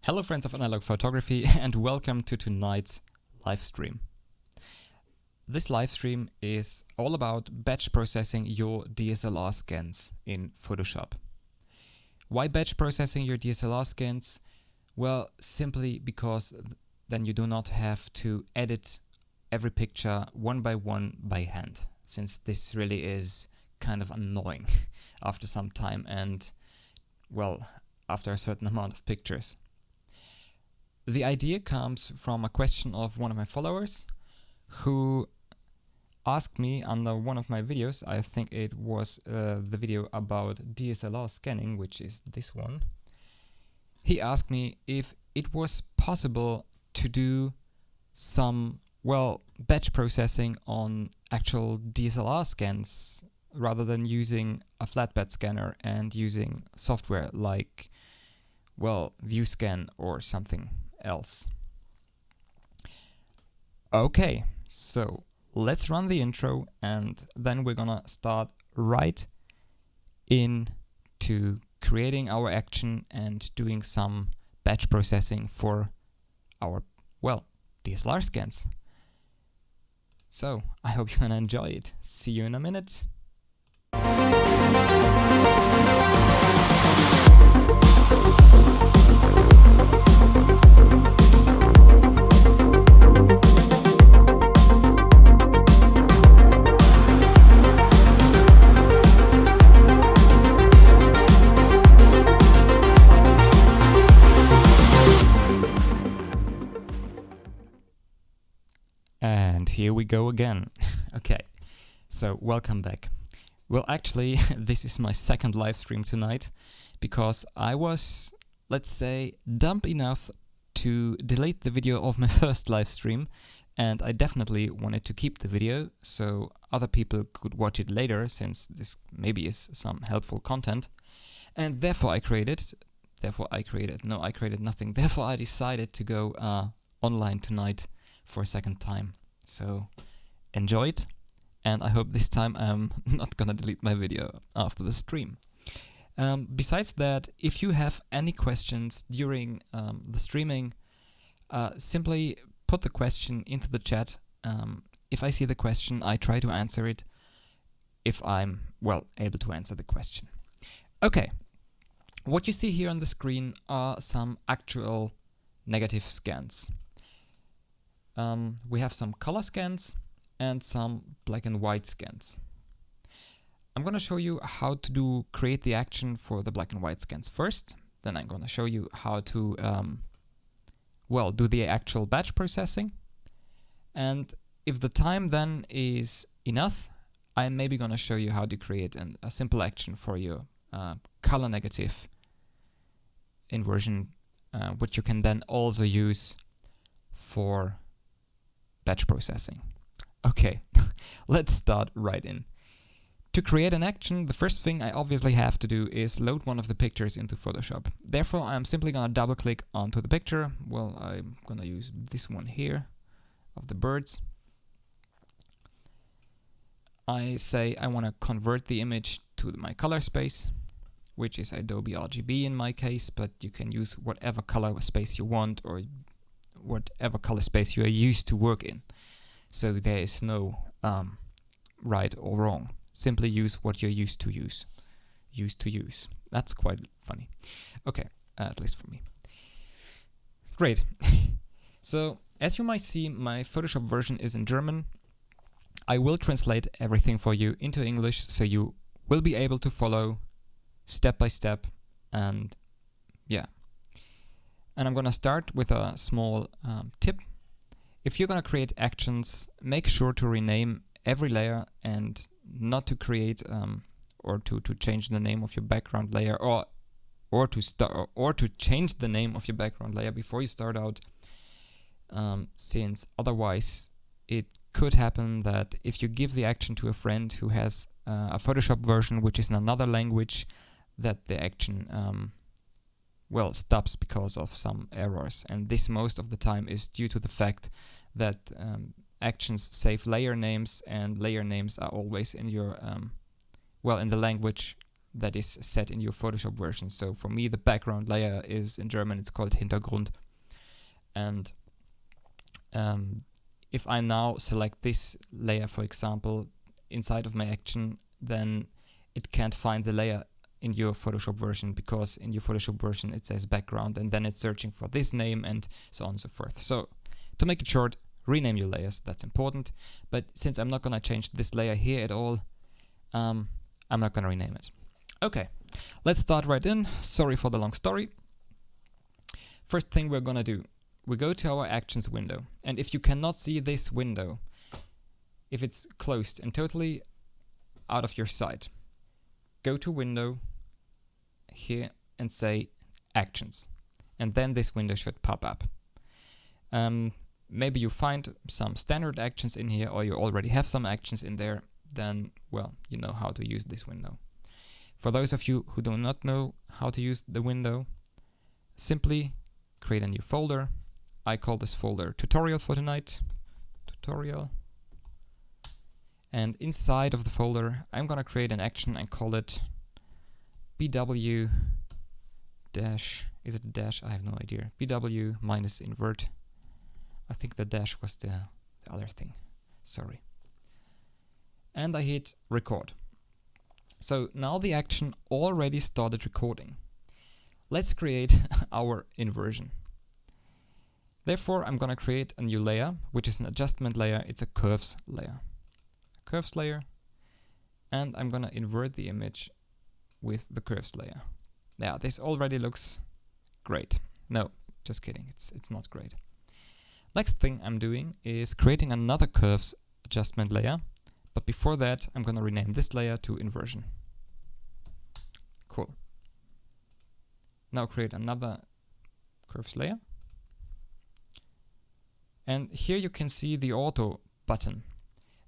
Hello friends of analog photography and welcome to tonight's live stream. This live stream is all about batch processing your DSLR scans in Photoshop. Why batch processing your DSLR scans? Well, simply because then you do not have to edit every picture one by hand, since this really is kind of annoying after some time and, well, after a certain amount of pictures. The idea comes from a question of one of my followers who asked me under one of my videos. I think it was the video about DSLR scanning, which is this one. He asked me if it was possible to do some, well, batch processing on actual DSLR scans rather than using a flatbed scanner and using software like, well, ViewScan or something else. Okay, so let's run the intro and then we're gonna start right into creating our action and doing some batch processing for our, well, DSLR scans. So I hope you're gonna enjoy it. See you in a minute. And here we go again. Okay, so welcome back. Well, actually, this is my second live stream tonight because I was, let's say, dumb enough to delete the video of my first live stream, and I definitely wanted to keep the video so other people could watch it later, since this maybe is some helpful content. And therefore I created nothing. Therefore I decided to go online tonight for a second time. So enjoy it, and I hope this time I'm not gonna delete my video after the stream. Besides that, if you have any questions during the streaming, simply put the question into the chat. If I see the question, I try to answer it if I'm, well, able to answer the question. Okay, what you see here on the screen are some actual negative scans. We have some color scans and some black and white scans. I'm going to show you how to create the action for the black and white scans first. Then I'm going to show you how to well, do the actual batch processing. And if the time then is enough, I'm maybe going to show you how to create a simple action for your color negative inversion, which you can then also use for batch processing. Okay, let's start right in. To create an action, the first thing I obviously have to do is load one of the pictures into Photoshop. Therefore, I'm simply gonna double click onto the picture. Well, I'm gonna use this one here of the birds. I say I wanna convert the image to my color space, which is Adobe RGB in my case, but you can use whatever color space you want or whatever color space you are used to work in. So there is no right or wrong. Simply use what you're used to use. That's quite funny. Okay, at least for me. Great. So as you might see, my Photoshop version is in German. I will translate everything for you into English, so you will be able to follow step by step, and yeah. And I'm gonna start with a small tip. If you're gonna create actions, make sure to rename every layer and not to create or to change the name of your background layer, or or to change the name of your background layer before you start out, since otherwise it could happen that if you give the action to a friend who has a Photoshop version which is in another language, that the action stops because of some errors. And this most of the time is due to the fact that actions save layer names, and layer names are always in your in the language that is set in your Photoshop version. So for me, the background layer is in German, it's called Hintergrund. And if I now select this layer, for example, inside of my action, then it can't find the layer in your Photoshop version, because in your Photoshop version it says background, and then it's searching for this name and so on and so forth. So to make it short, rename your layers, that's important. But since I'm not going to change this layer here at all, I'm not going to rename it. Okay, let's start right in. Sorry for the long story. First thing we're going to do, we go to our actions window. And if you cannot see this window, if it's closed and totally out of your sight, go to window here and say actions. And then this window should pop up. Maybe you find some standard actions in here, or you already have some actions in there, then, well, you know how to use this window. For those of you who do not know how to use the window, simply create a new folder. I call this folder tutorial for tonight, tutorial. And inside of the folder, I'm gonna create an action and call it BW dash, is it a dash? I have no idea. BW minus invert. I think the dash was the other thing, sorry. And I hit record. So now the action already started recording. Let's create our inversion. Therefore, I'm gonna create a new layer, which is an adjustment layer. It's a curves layer. Curves layer. And I'm gonna invert the image with the curves layer. Yeah, this already looks great. No, just kidding, it's not great. Next thing I'm doing is creating another curves adjustment layer. But before that, I'm gonna rename this layer to inversion. Cool. Now create another curves layer. And here you can see the auto button.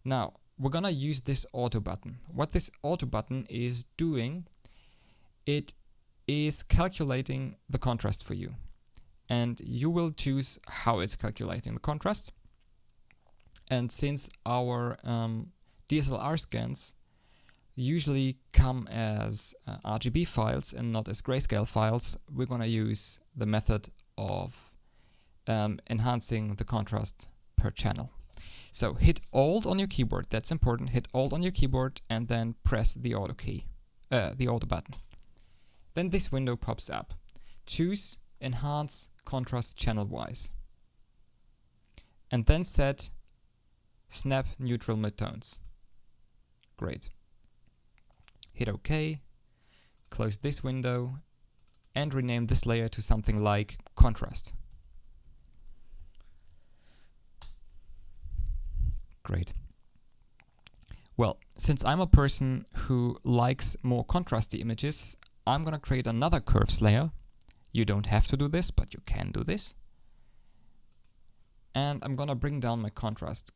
Now, we're gonna use this auto button. What this auto button is doing, it is calculating the contrast for you. And you will choose how it's calculating the contrast. And since our DSLR scans usually come as RGB files and not as grayscale files, we're gonna use the method of enhancing the contrast per channel. So hit Alt on your keyboard, that's important, hit Alt on your keyboard and then press the auto key, the auto button. Then this window pops up. Choose Enhance Contrast Channel-wise. And then set Snap Neutral Midtones. Great. Hit OK, close this window, and rename this layer to something like Contrast. Great. Well, since I'm a person who likes more contrasty images, I'm gonna create another curves layer. You don't have to do this, but you can do this. And I'm gonna bring down my contrast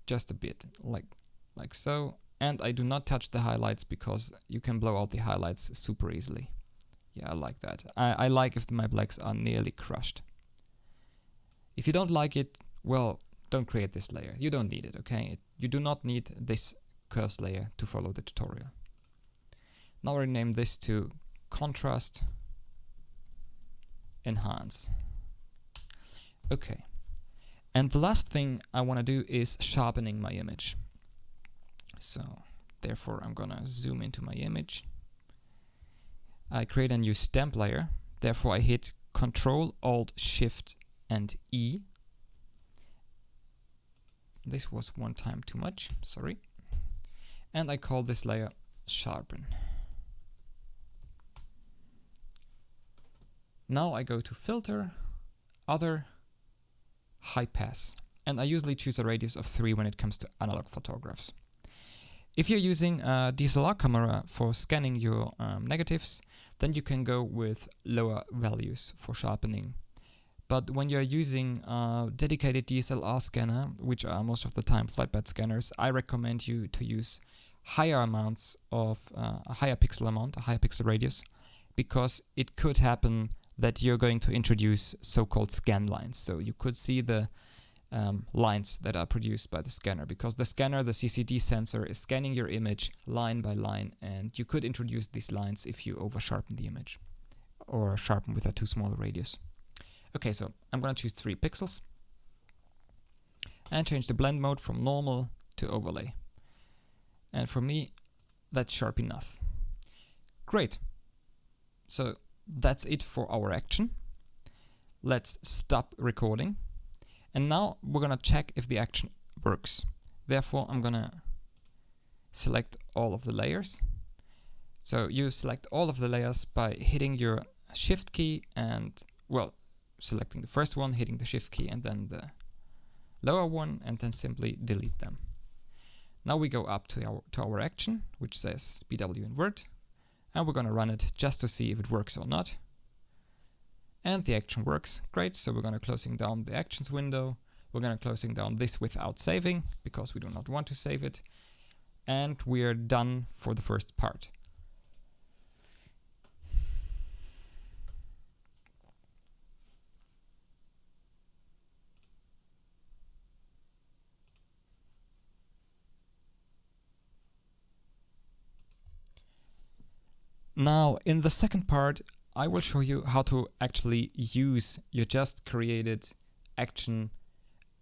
just a bit, like so. And I do not touch the highlights because you can blow out the highlights super easily. Yeah, I like that. I like if my blacks are nearly crushed. If you don't like it, well, don't create this layer. You don't need it, okay? You do not need this curves layer to follow the tutorial. Now rename this to Contrast Enhance. Okay. And the last thing I want to do is sharpening my image. So therefore I'm gonna zoom into my image. I create a new stamp layer. Therefore I hit Control, Alt, Shift and E. This was one time too much, sorry. And I call this layer Sharpen. Now I go to Filter, Other, High Pass. And I usually choose a radius of 3 when it comes to analog photographs. If you're using a DSLR camera for scanning your negatives, then you can go with lower values for sharpening. But when you're using a dedicated DSLR scanner, which are most of the time flatbed scanners, I recommend you to use higher amounts of a higher pixel amount, a higher pixel radius, because it could happen that you're going to introduce so-called scan lines. So you could see the lines that are produced by the scanner, because the scanner, the CCD sensor, is scanning your image line by line, and you could introduce these lines if you over sharpen the image or sharpen with a too small radius. Okay, so I'm gonna choose 3 pixels and change the blend mode from normal to overlay. And for me, that's sharp enough. Great. So that's it for our action. Let's stop recording. And now we're gonna check if the action works. Therefore, I'm gonna select all of the layers. So you select all of the layers by hitting your Shift key and, well, selecting the first one, hitting the Shift key, and then the lower one, and then simply delete them. Now we go up to our action, which says BW invert, and we're gonna run it just to see if it works or not. And the action works, great. So we're gonna closing down the actions window. We're gonna closing down this without saving, because we do not want to save it. And we're done for the first part. Now, in the second part, I will show you how to actually use your just created action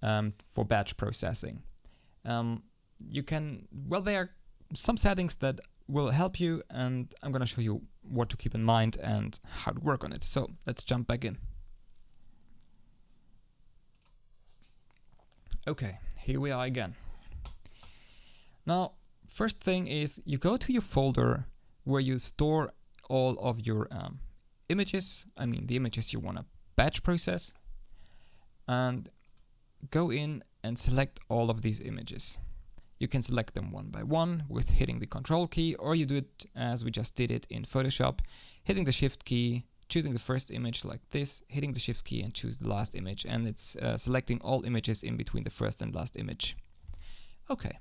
for batch processing. You can, well, there are some settings that will help you, and I'm going to show you what to keep in mind and how to work on it. So let's jump back in. Okay, here we are again. Now, first thing is you go to your folder where you store all of your images, I mean the images you want to batch process, and go in and select all of these images. You can select them one by one with hitting the Control key, or you do it as we just did it in Photoshop, hitting the Shift key, choosing the first image like this, hitting the Shift key and choose the last image, and it's selecting all images in between the first and last image. Okay.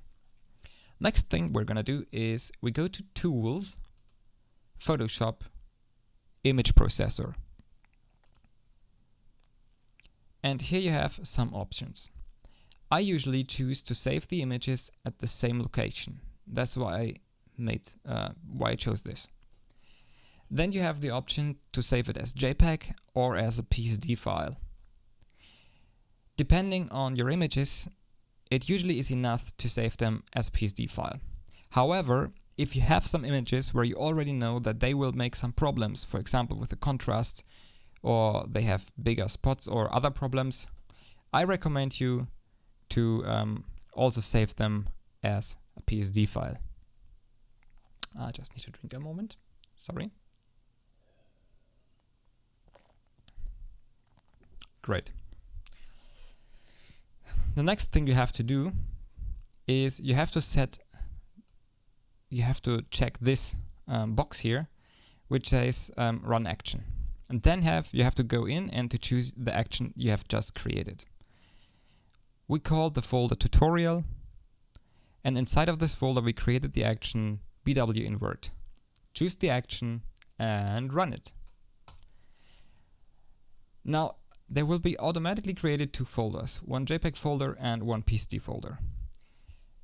Next thing we're gonna do is we go to Tools, Photoshop, Image Processor. And here you have some options. I usually choose to save the images at the same location. That's why I chose this. Then you have the option to save it as JPEG or as a PSD file. Depending on your images, it usually is enough to save them as a PSD file. However, if you have some images where you already know that they will make some problems, for example with the contrast, or they have bigger spots or other problems, I recommend you to also save them as a PSD file. I just need to drink a moment, sorry. Great. The next thing you have to do is you have to check this box here, which says run action. And then you have to go in and to choose the action you have just created. We call the folder tutorial, and inside of this folder we created the action BW invert. Choose the action and run it. Now there will be automatically created 2 folders, one JPEG folder and one PSD folder.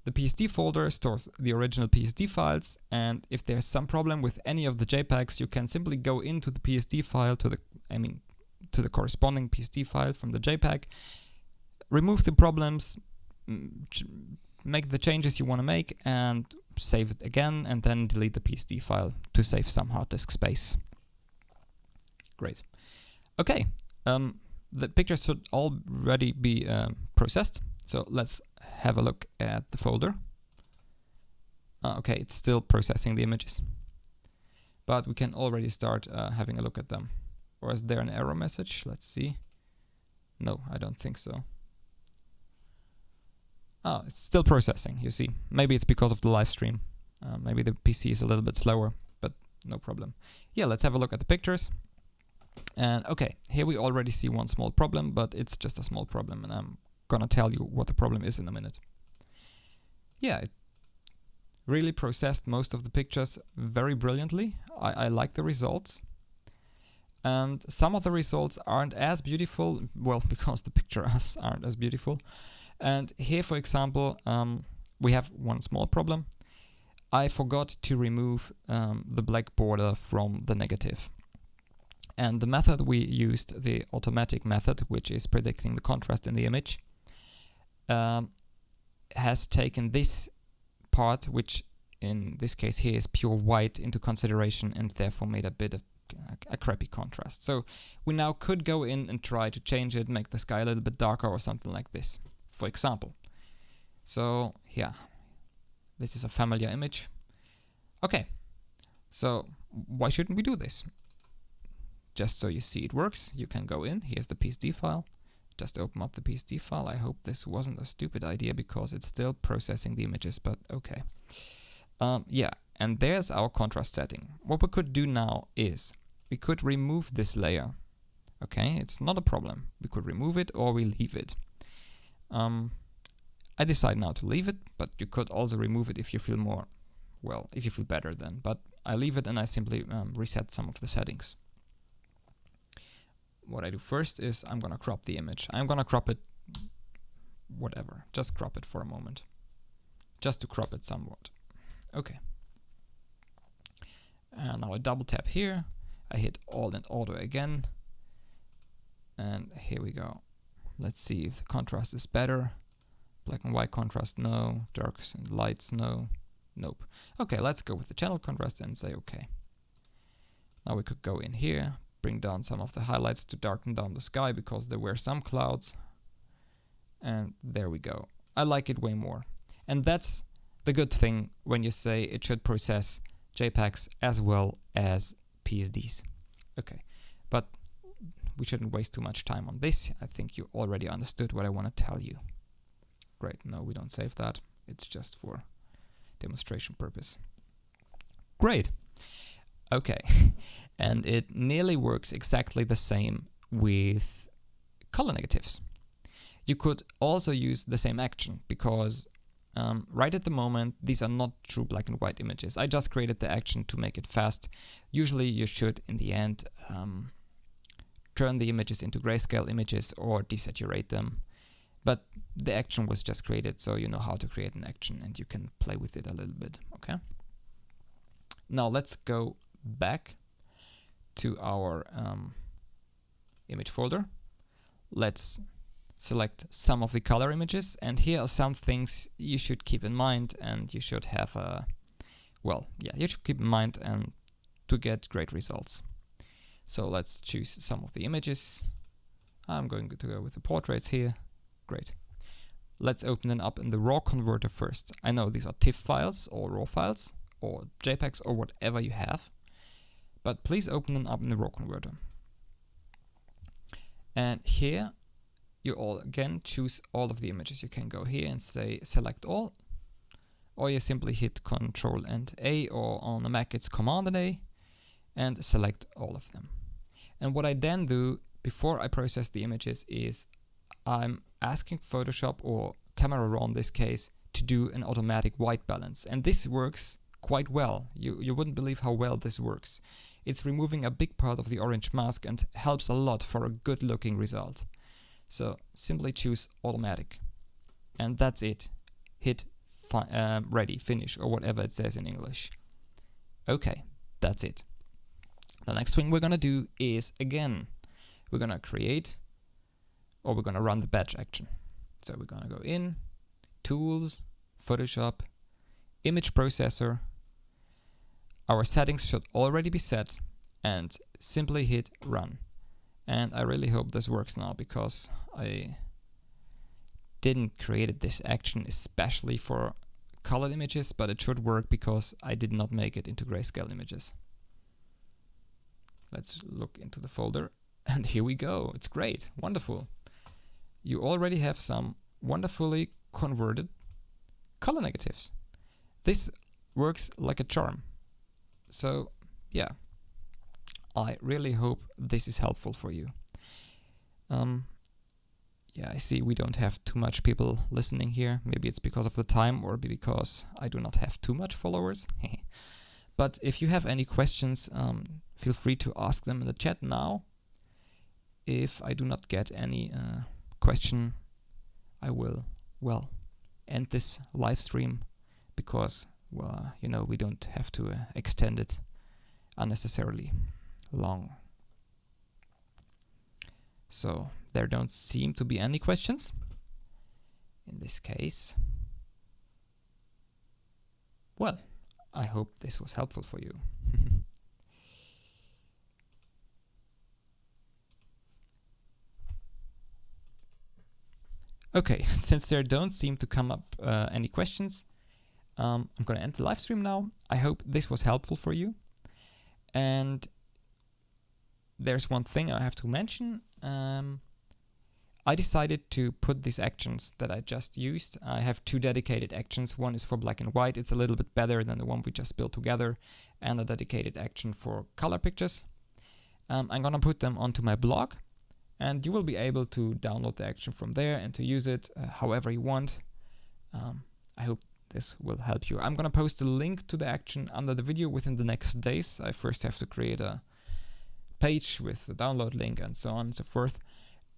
The PSD folder stores the original PSD files, and if there's some problem with any of the JPEGs, you can simply go into the PSD file to the corresponding PSD file from the JPEG, remove the problems, make the changes you want to make, and save it again, and then delete the PSD file to save some hard disk space. Great. Okay. The pictures should already be processed, so let's have a look at the folder. Okay, it's still processing the images, but we can already start having a look at them. Or is there an error message? Let's see. No, I don't think so. Oh, it's still processing, you see. Maybe it's because of the live stream. Maybe the PC is a little bit slower, but no problem. Yeah, let's have a look at the pictures. And okay, here we already see one small problem, but it's just a small problem, and I'm gonna tell you what the problem is in a minute. Yeah, it really processed most of the pictures very brilliantly. I like the results. And some of the results aren't as beautiful, well, because the pictures aren't as beautiful. And here, for example, we have one small problem. I forgot to remove the black border from the negative. And the method we used, the automatic method, which is predicting the contrast in the image, has taken this part, which in this case here is pure white, into consideration, and therefore made a bit of a crappy contrast. So we now could go in and try to change it, make the sky a little bit darker or something like this, for example. So yeah, this is a familiar image. Okay, so why shouldn't we do this? Just so you see it works, you can go in, here's the PSD file, just open up the PSD file. I hope this wasn't a stupid idea because it's still processing the images, but okay. Yeah, and there's our contrast setting. What we could do now is, we could remove this layer. Okay, it's not a problem. We could remove it or we leave it. I decide now to leave it, but you could also remove it if you feel more, well, if you feel better then. But I leave it and I simply reset some of the settings. What I do first is I'm gonna crop the image. I'm gonna crop it, whatever, just crop it for a moment. Just to crop it somewhat. Okay. And now I double tap here. I hit Alt and Auto again. And here we go. Let's see if the contrast is better. Black and white contrast, no. Darks and lights, no. Nope. Okay, let's go with the channel contrast and say okay. Now we could go in here, bring down some of the highlights to darken down the sky because there were some clouds. And there we go. I like it way more. And that's the good thing when you say it should process JPEGs as well as PSDs. Okay, but we shouldn't waste too much time on this. I think you already understood what I want to tell you. Great, no, we don't save that. It's just for demonstration purpose. Great. Okay, and it nearly works exactly the same with color negatives. You could also use the same action because right at the moment these are not true black and white images. I just created the action to make it fast. Usually you should in the end turn the images into grayscale images or desaturate them. But the action was just created so you know how to create an action and you can play with it a little bit, okay? Now let's go back to our image folder. Let's select some of the color images, and here are some things you should keep in mind, and you should have a, well, yeah, you should keep in mind and to get great results. So let's choose some of the images. I'm going to go with the portraits here. Great. Let's open them up in the raw converter first. I know these are TIFF files or RAW files or JPEGs or whatever you have, but please open them up in the raw converter. And here you all again choose all of the images. You can go here and say select all, or you simply hit Ctrl and A, or on a Mac it's Command and A, and select all of them. And what I then do before I process the images is I'm asking Photoshop, or Camera Raw in this case, to do an automatic white balance. And this works quite well. You wouldn't believe how well this works. It's removing a big part of the orange mask and helps a lot for a good looking result. So simply choose automatic. And that's it. Hit ready, finish, or whatever it says in English. Okay, that's it. The next thing we're gonna do is, again, we're gonna create, or we're gonna run the batch action. So we're gonna go in, Tools, Photoshop, Image Processor. Our settings should already be set, and simply hit Run. And I really hope this works now, because I didn't create this action especially for colored images, but it should work because I did not make it into grayscale images. Let's look into the folder, and here we go. It's great, wonderful. You already have some wonderfully converted color negatives. This works like a charm. So yeah, I really hope this is helpful for you. Yeah, I see we don't have too much people listening here. Maybe it's because of the time, or because I do not have too much followers. But if you have any questions, feel free to ask them in the chat now. If I do not get any question, I will, well, end this live stream, because, well, you know, we don't have to extend it unnecessarily long. So there don't seem to be any questions in this case. Well, I hope this was helpful for you. Okay, since there don't seem to come up any questions, I'm gonna end the live stream now. I hope this was helpful for you. And there's one thing I have to mention. I decided to put these actions that I just used. I have two dedicated actions. One is for black and white. It's a little bit better than the one we just built together, and a dedicated action for color pictures. I'm gonna put them onto my blog, and you will be able to download the action from there and to use it however you want. I hope this will help you. I'm gonna post a link to the action under the video within the next days. I first have to create a page with the download link and so on and so forth.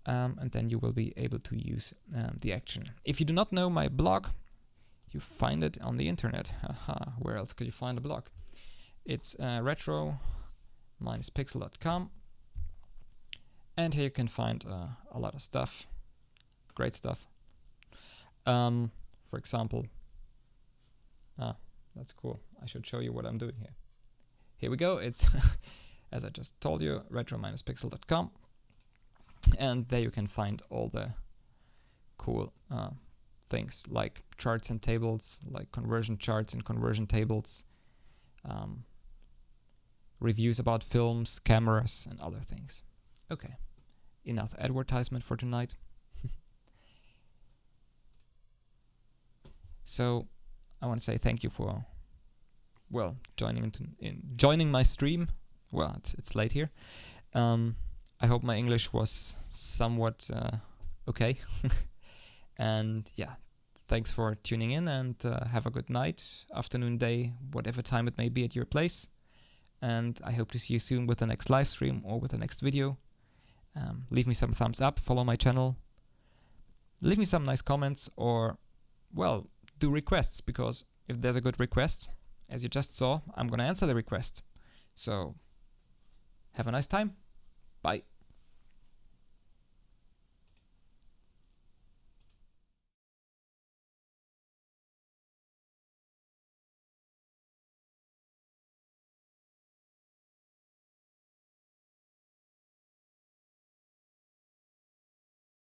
And then you will be able to use the action. If you do not know my blog, you find it on the internet. Haha, where else could you find a blog? It's retro-pixel.com, and here you can find a lot of stuff, great stuff. For example, that's cool. I should show you what I'm doing here. Here we go. It's, as I just told you, retro-pixel.com. And there you can find all the cool things like charts and tables, like conversion charts and conversion tables, reviews about films, cameras, and other things. Okay, enough advertisement for tonight. So I want to say thank you for, well, joining my stream. Well, it's late here. I hope my English was somewhat okay. And yeah, thanks for tuning in, and have a good night, afternoon, day, whatever time it may be at your place. And I hope to see you soon with the next live stream or with the next video. Leave me some thumbs up, follow my channel, leave me some nice comments, or, well, do requests, because if there's a good request, as you just saw, I'm gonna answer the request. So have a nice time. Bye.